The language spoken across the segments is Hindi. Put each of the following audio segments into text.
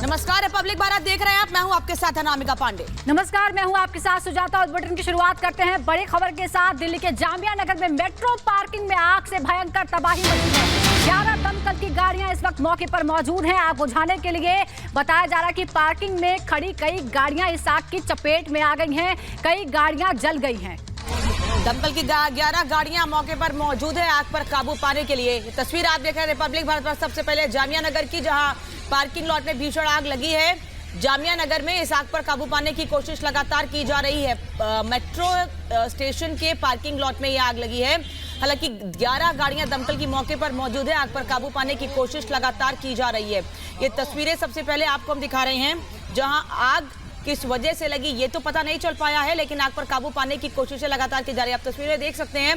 नमस्कार, रिपब्लिक भारत देख रहे हैं आप। मैं हूं आपके साथ अनामिका पांडे। नमस्कार, मैं हूं आपके साथ सुजाता। और बुलेटिन की शुरुआत करते हैं बड़ी खबर के साथ। दिल्ली के जामिया नगर में मेट्रो पार्किंग में आग से भयंकर तबाही मची है। 11 दमकल की गाड़ियां इस वक्त मौके पर मौजूद हैं आग बुझाने के लिए। बताया जा रहा है कि पार्किंग में खड़ी कई गाड़ियां इस आग की चपेट में आ गई हैं, कई गाड़ियां जल गई हैं। दमकल की 11 गाड़ियां मौके पर मौजूद है आग पर काबू पाने के लिए। तस्वीर आप देख रहे हैं रिपब्लिक भारत पर। सबसे पहले जामिया नगर की, जहां पार्किंग लॉट में भीषण आग लगी है। जामिया नगर में इस आग पर काबू पाने की कोशिश लगातार की जा रही है। मेट्रो स्टेशन के पार्किंग लॉट में यह आग लगी है। हालांकि 11 गाड़ियां दमकल की मौके पर मौजूद है। आग पर काबू पाने की कोशिश लगातार की जा रही है। ये तस्वीरें सबसे पहले आपको हम दिखा रहे हैं, जहां आग किस वजह से लगी ये तो पता नहीं चल पाया है, लेकिन आग पर काबू पाने की कोशिशें लगातार की जा रही है। आप तस्वीरें देख सकते हैं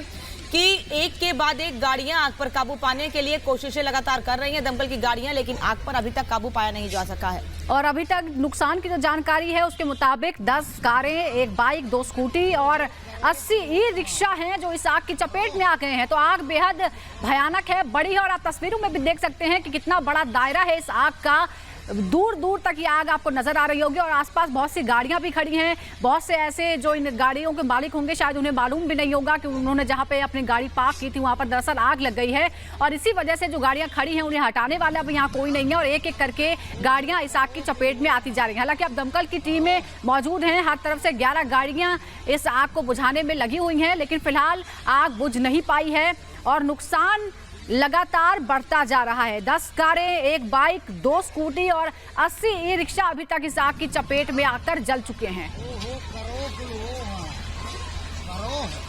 कि एक के बाद एक गाड़ियां आग पर काबू पाने के लिए कोशिशें लगातार कर रही हैं दमकल की गाड़ियां, लेकिन आग पर अभी तक काबू पाया नहीं जा सका है। और अभी तक नुकसान की जो जानकारी है उसके मुताबिक 10 कारें, एक बाइक, 2 स्कूटी और 80 ई रिक्शा हैं जो इस आग की चपेट में आ गए हैं। तो आग बेहद भयानक है, बड़ी है। और आप तस्वीरों में भी देख सकते हैं कि कितना बड़ा दायरा है इस आग का। दूर दूर तक ये आग आपको नजर आ रही होगी। और आसपास बहुत सी गाड़ियां भी खड़ी हैं। बहुत से ऐसे जो इन गाड़ियों के मालिक होंगे, शायद उन्हें मालूम भी नहीं होगा कि उन्होंने जहां पे अपनी गाड़ी पार्क की थी वहां पर दरअसल आग लग गई है। और इसी वजह से जो गाड़ियां खड़ी हैं उन्हें हटाने वाला अब यहाँ कोई नहीं है और एक एक करके गाड़ियां इस आग की चपेट में आती जा रही हैं। हालांकि अब दमकल की टीमें मौजूद हैं, हर तरफ से 11 गाड़ियां इस आग को बुझाने में लगी हुई हैं, लेकिन फिलहाल आग बुझ नहीं पाई है और नुकसान लगातार बढ़ता जा रहा है। 10 कारें, एक बाइक, 2 स्कूटी और 80 ई रिक्शा अभी तक इस आग की चपेट में आकर जल चुके हैं।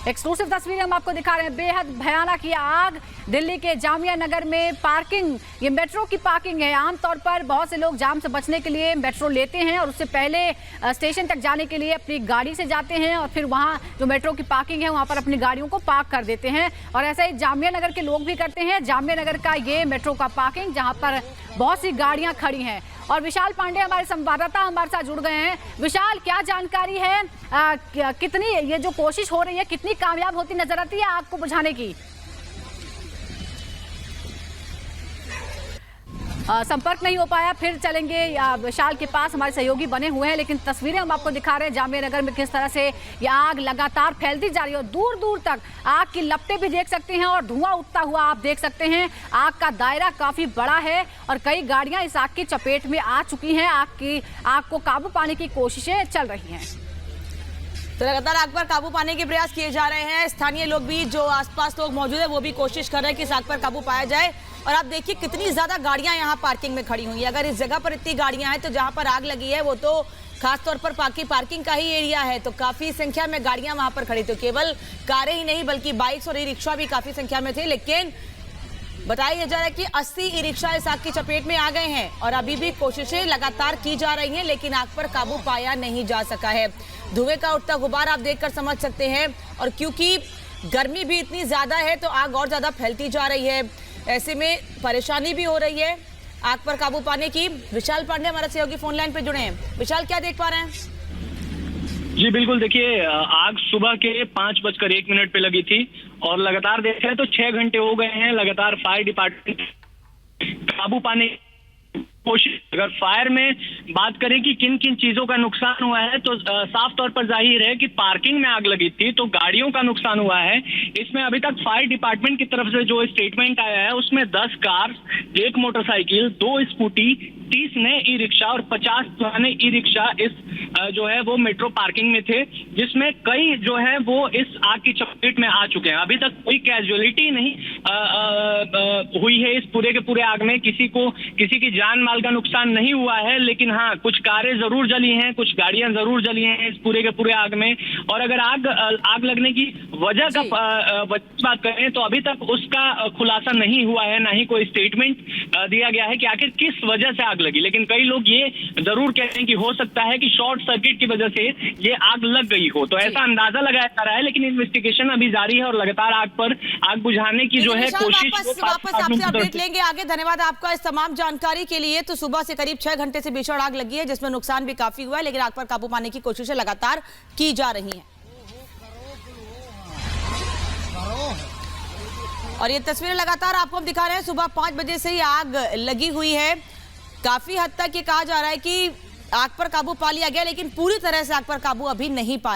एक्सक्लूसिव तस्वीरें हम आपको दिखा रहे हैं। बेहद भयानक ये आग दिल्ली के जामिया नगर में पार्किंग, ये मेट्रो की पार्किंग है। आमतौर पर बहुत से लोग जाम से बचने के लिए मेट्रो लेते हैं और उससे पहले स्टेशन तक जाने के लिए अपनी गाड़ी से जाते हैं और फिर वहाँ जो मेट्रो की पार्किंग है वहाँ पर अपनी गाड़ियों को पार्क कर देते हैं। और ऐसा ही जामिया नगर के लोग भी करते हैं। जामिया नगर का ये मेट्रो का पार्किंग जहाँ पर बहुत सी गाड़ियाँ खड़ी हैं। और विशाल पांडे हमारे संवाददाता हमारे साथ जुड़ गए हैं। विशाल, क्या जानकारी है, कितनी ये जो कोशिश हो रही है कितनी कामयाब होती नजर आती है आग को बुझाने की? संपर्क नहीं हो पाया, फिर चलेंगे विशाल के पास। हमारे सहयोगी बने हुए हैं, लेकिन तस्वीरें हम आपको दिखा रहे हैं जामिया नगर में किस तरह से ये आग लगातार फैलती जा रही है। और दूर दूर तक आग की लपटें भी देख सकते हैं और धुआं उठता हुआ आप देख सकते हैं। आग का दायरा काफी बड़ा है और कई गाड़ियां इस आग की चपेट में आ चुकी हैं। आग को काबू पाने की कोशिशें चल रही हैं। तो लगातार आग पर काबू पाने के प्रयास किए जा रहे हैं। स्थानीय लोग भी, जो आसपास लोग मौजूद है, वो भी कोशिश कर रहे हैं कि इस आग पर काबू पाया जाए। और आप देखिए कितनी ज्यादा गाड़ियां यहाँ पार्किंग में खड़ी हुई है। अगर इस जगह पर इतनी गाड़ियां हैं तो जहां पर आग लगी है वो तो खासतौर पर पार्किंग का ही एरिया है, तो काफी संख्या में गाड़ियां वहां पर खड़ी थी। केवल कारें ही नहीं बल्कि बाइक्स और ई रिक्शा भी काफी संख्या में थे। लेकिन बताया जा रहा है कि 80 ई रिक्शा इस आग की चपेट में आ गए हैं और अभी भी कोशिशें लगातार की जा रही हैं, लेकिन आग पर काबू पाया नहीं जा सका है। धुएं का उठता गुबार आप देखकर समझ सकते हैं। और क्योंकि गर्मी भी इतनी ज्यादा है तो आग और ज्यादा फैलती जा रही है। ऐसे में परेशानी भी हो रही है आग पर काबू पाने की। विशाल पांडे हमारे सहयोगी फोन लाइन पे जुड़े हैं। विशाल, क्या देख पा रहे हैं? जी बिल्कुल, देखिए आग सुबह के 5:01 पे लगी थी और लगातार देखें तो 6 घंटे हो गए हैं लगातार फायर डिपार्टमेंट काबू पाने कोशिश। अगर फायर में बात करें कि किन किन चीजों का नुकसान हुआ है तो साफ तौर पर जाहिर है कि पार्किंग में आग लगी थी तो गाड़ियों का नुकसान हुआ है। इसमें अभी तक फायर डिपार्टमेंट की तरफ से जो स्टेटमेंट आया है उसमें 10 कार, 1 मोटरसाइकिल, 2 स्कूटी, 30 नए ई रिक्शा और 50 पुराने ई रिक्शा इस जो है वो मेट्रो पार्किंग में थे, जिसमें कई जो है वो इस आग की चपेट में आ चुके हैं। अभी तक कोई कैजुअलिटी नहीं हुई है इस पूरे के पूरे आग में। किसी की जान माल का नुकसान नहीं हुआ है, लेकिन हाँ कुछ कारें जरूर जली हैं, कुछ गाड़ियां जरूर जली हैं इस पूरे के पूरे आग में। और अगर आग लगने की वजह का बात करें तो अभी तक उसका खुलासा नहीं हुआ है, ना ही कोई स्टेटमेंट दिया गया है कि आखिर किस वजह से आग लगी। लेकिन कई लोग ये जरूर कह रहे हैं कि हो सकता है कि शॉर्ट सर्किट की वजह से ये आग लग गई हो, तो ऐसा अंदाजा लगाया जा रहा है। लेकिन इन्वेस्टिगेशन अभी जारी है और लगातार आग बुझाने की जो है कोशिश वापस आपसे अपडेट लेंगे आगे। धन्यवाद आपका इस तमाम जानकारी के लिए। तो सुबह से करीब 6 घंटे से भीषण आग लगी है, जिसमें नुकसान भी काफी हुआ है, लेकिन आग पर काबू पाने की कोशिशें लगातार की जा रही हैं। और ये तस्वीरें लगातार आपको हम दिखा रहे हैं। सुबह 5 बजे से ही आग लगी हुई है। काफी हद तक ये कहा जा रहा है कि आग पर काबू पा लिया गया, लेकिन पूरी तरह से आग पर काबू अभी नहीं पाया।